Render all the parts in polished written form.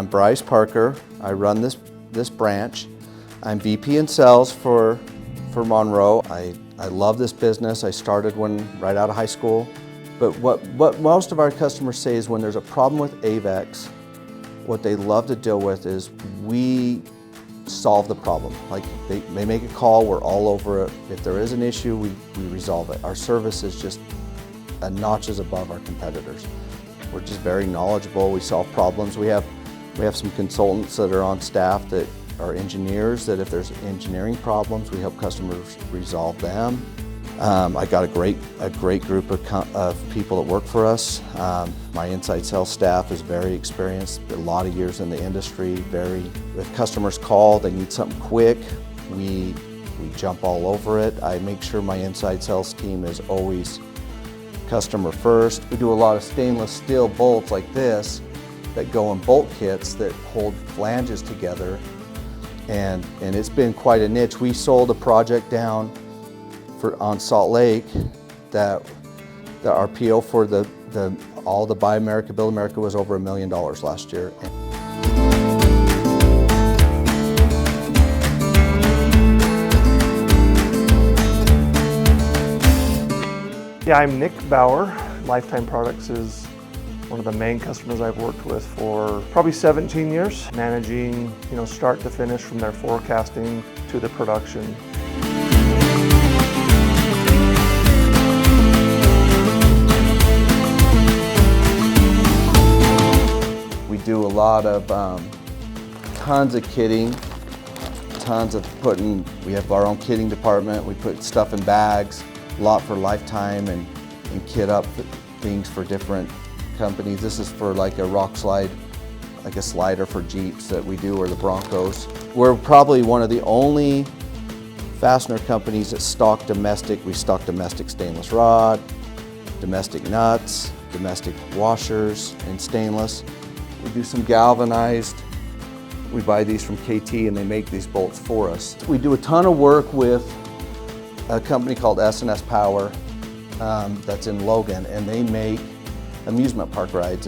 I'm Bryce Parker. I run this branch. I'm VP in sales for Monroe. I love this business. I started right out of high school. But what most of our customers say is when there's a problem with AVEX, what they love to deal with is we solve the problem. Like they make a call, we're all over it. If there is an issue, we resolve it. Our service is just notches above our competitors. We're just very knowledgeable. We solve problems. We have some consultants that are on staff that are engineers, that if there's engineering problems, we help customers resolve them. I got a great group of people that work for us. My inside sales staff is very experienced, a lot of years in the industry. If customers call, they need something quick, we jump all over it. I make sure my inside sales team is always customer first. We do a lot of stainless steel bolts like this that go in bolt kits that hold flanges together, and it's been quite a niche. We sold a project down on Salt Lake that our PO for all the Buy America, Build America was over $1 million last year. Yeah, I'm Nick Bauer. Lifetime Products is one of the main customers I've worked with for probably 17 years, managing, start to finish from their forecasting to the production. We do a lot of tons of kitting, we have our own kitting department. We put stuff in bags, a lot for Lifetime, and kit up things for different companies. This is for like a rock slide, like a slider for Jeeps that we do, or the Broncos. We're probably one of the only fastener companies that stock domestic. We stock domestic stainless rod, domestic nuts, domestic washers in stainless. We do some galvanized. We buy these from KT and they make these bolts for us. We do a ton of work with a company called S&S Power that's in Logan, and they make amusement park rides.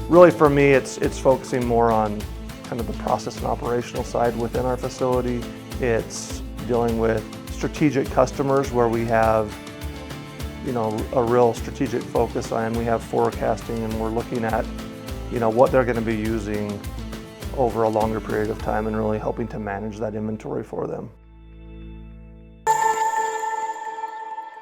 Really for me, it's focusing more on kind of the process and operational side within our facility. It's dealing with strategic customers where we have a real strategic focus on. We have forecasting, and we're looking at what they're going to be using over a longer period of time, and really helping to manage that inventory for them.